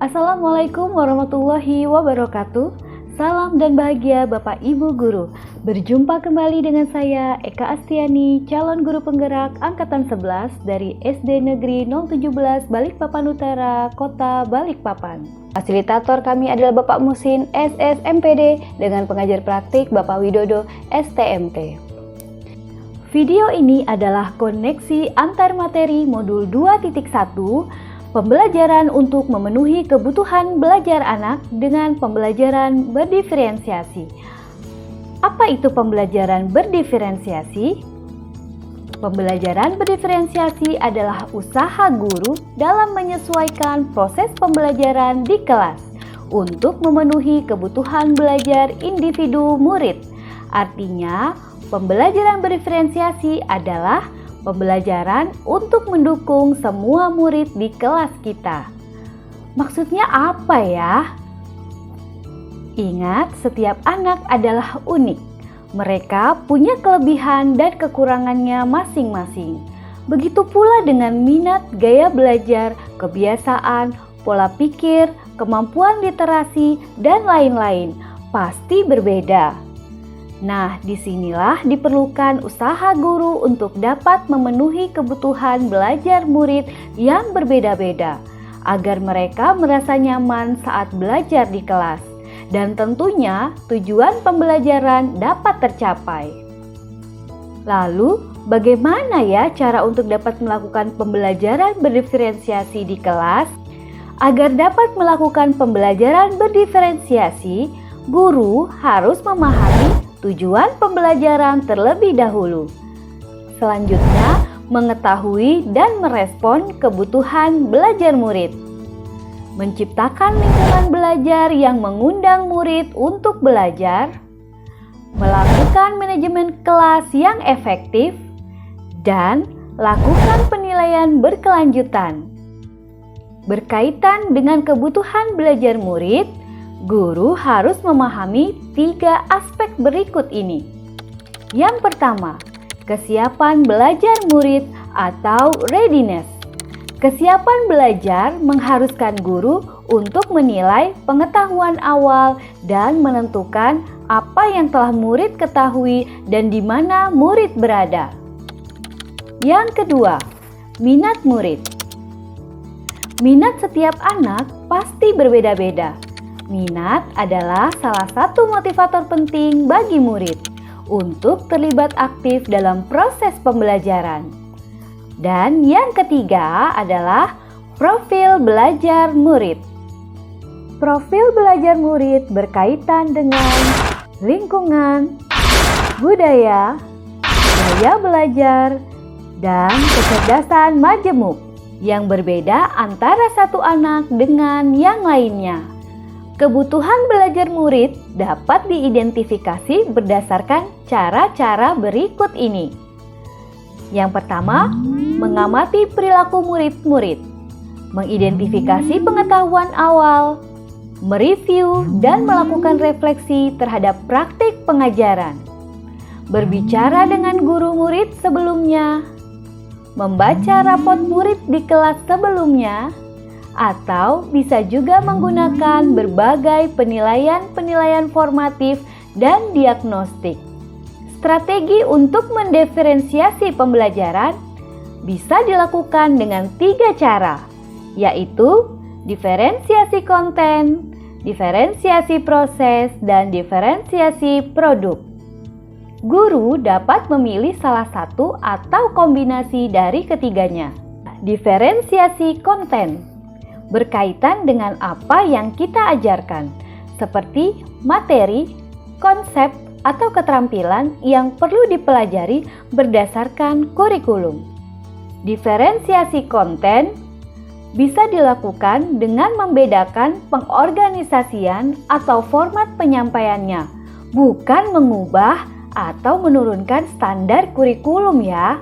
Assalamualaikum warahmatullahi wabarakatuh. Salam dan bahagia Bapak Ibu Guru. Berjumpa kembali dengan saya Eka Astiani, calon guru penggerak angkatan 11 dari SD Negeri 017 Balikpapan Utara, Kota Balikpapan. Fasilitator kami adalah Bapak Musin SSMPD dengan pengajar praktik Bapak Widodo STMT. Video ini adalah koneksi antar materi modul 2.1 pembelajaran untuk memenuhi kebutuhan belajar anak dengan pembelajaran berdiferensiasi. Apa itu pembelajaran berdiferensiasi? Pembelajaran berdiferensiasi adalah usaha guru dalam menyesuaikan proses pembelajaran di kelas untuk memenuhi kebutuhan belajar individu murid. Artinya, pembelajaran berdiferensiasi adalah pembelajaran untuk mendukung semua murid di kelas kita. Maksudnya apa ya? Ingat, setiap anak adalah unik. Mereka punya kelebihan dan kekurangannya masing-masing. Begitu pula dengan minat, gaya belajar, kebiasaan, pola pikir, kemampuan literasi, dan lain-lain. Pasti berbeda. Nah, disinilah diperlukan usaha guru untuk dapat memenuhi kebutuhan belajar murid yang berbeda-beda, agar mereka merasa nyaman saat belajar di kelas, dan tentunya tujuan pembelajaran dapat tercapai. Lalu, bagaimana ya cara untuk dapat melakukan pembelajaran berdiferensiasi di kelas? Agar dapat melakukan pembelajaran berdiferensiasi, guru harus memahami tujuan pembelajaran terlebih dahulu. Selanjutnya, mengetahui dan merespon kebutuhan belajar murid. Menciptakan lingkungan belajar yang mengundang murid untuk belajar. Melakukan manajemen kelas yang efektif. Dan lakukan penilaian berkelanjutan. Berkaitan dengan kebutuhan belajar murid, guru harus memahami 3 aspek berikut ini. Yang pertama, kesiapan belajar murid atau readiness. Kesiapan belajar mengharuskan guru untuk menilai pengetahuan awal dan menentukan apa yang telah murid ketahui dan di mana murid berada. Yang kedua, minat murid. Minat setiap anak pasti berbeda-beda. Minat adalah salah satu motivator penting bagi murid untuk terlibat aktif dalam proses pembelajaran. Dan yang ketiga adalah profil belajar murid. Profil belajar murid berkaitan dengan lingkungan, budaya, gaya belajar, dan kecerdasan majemuk yang berbeda antara satu anak dengan yang lainnya. Kebutuhan belajar murid dapat diidentifikasi berdasarkan cara-cara berikut ini. Yang pertama, mengamati perilaku murid-murid, mengidentifikasi pengetahuan awal, mereview dan melakukan refleksi terhadap praktik pengajaran, berbicara dengan guru murid sebelumnya, membaca rapot murid di kelas sebelumnya, atau bisa juga menggunakan berbagai penilaian formatif dan diagnostik. Strategi untuk mendiferensiasi pembelajaran bisa dilakukan dengan 3 cara, yaitu diferensiasi konten, diferensiasi proses, dan diferensiasi produk. Guru dapat memilih salah satu atau kombinasi dari ketiganya. Diferensiasi konten berkaitan dengan apa yang kita ajarkan, seperti materi, konsep, atau keterampilan yang perlu dipelajari berdasarkan kurikulum. Diferensiasi konten bisa dilakukan dengan membedakan pengorganisasian atau format penyampaiannya, bukan mengubah atau menurunkan standar kurikulum ya.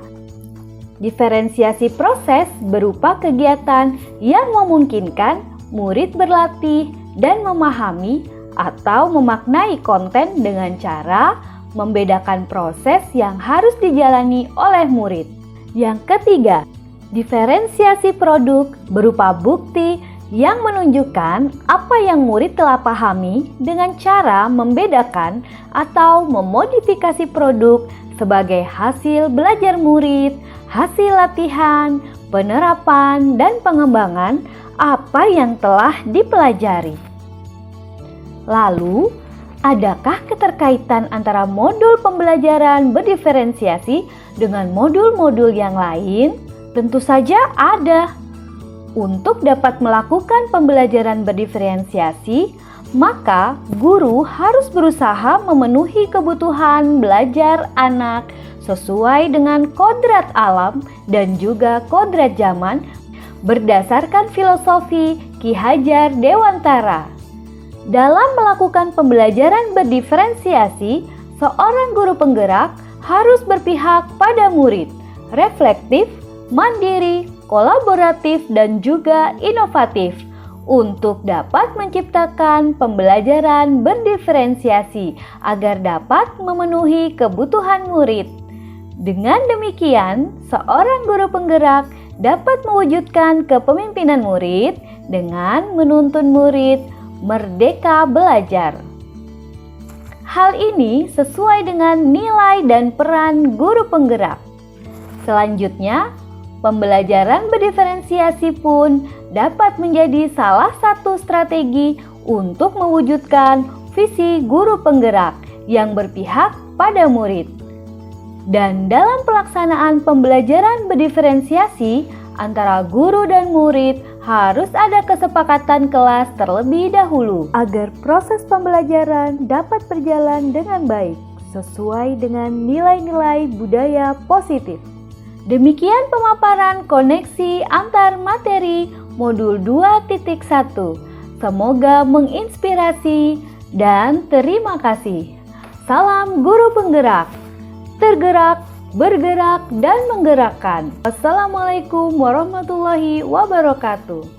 Diferensiasi proses berupa kegiatan yang memungkinkan murid berlatih dan memahami atau memaknai konten dengan cara membedakan proses yang harus dijalani oleh murid. Yang ketiga, diferensiasi produk berupa bukti yang menunjukkan apa yang murid telah pahami dengan cara membedakan atau memodifikasi produk sebagai hasil belajar murid, hasil latihan, penerapan, dan pengembangan apa yang telah dipelajari. Lalu, adakah keterkaitan antara modul pembelajaran berdiferensiasi dengan modul-modul yang lain? Tentu saja ada. Untuk dapat melakukan pembelajaran berdiferensiasi, maka guru harus berusaha memenuhi kebutuhan belajar anak sesuai dengan kodrat alam dan juga kodrat zaman berdasarkan filosofi Ki Hajar Dewantara. Dalam melakukan pembelajaran berdiferensiasi, seorang guru penggerak harus berpihak pada murid, reflektif, mandiri, kolaboratif, dan juga inovatif untuk dapat menciptakan pembelajaran berdiferensiasi agar dapat memenuhi kebutuhan murid. Dengan demikian, seorang guru penggerak dapat mewujudkan kepemimpinan murid dengan menuntun murid merdeka belajar. Hal ini sesuai dengan nilai dan peran guru penggerak. Selanjutnya, pembelajaran berdiferensiasi pun dapat menjadi salah satu strategi untuk mewujudkan visi guru penggerak yang berpihak pada murid. Dan dalam pelaksanaan pembelajaran berdiferensiasi antara guru dan murid harus ada kesepakatan kelas terlebih dahulu agar proses pembelajaran dapat berjalan dengan baik sesuai dengan nilai-nilai budaya positif. Demikian pemaparan koneksi antar materi modul 2.1. Semoga menginspirasi dan terima kasih. Salam guru penggerak. Tergerak, bergerak, dan menggerakkan. Wassalamualaikum warahmatullahi wabarakatuh.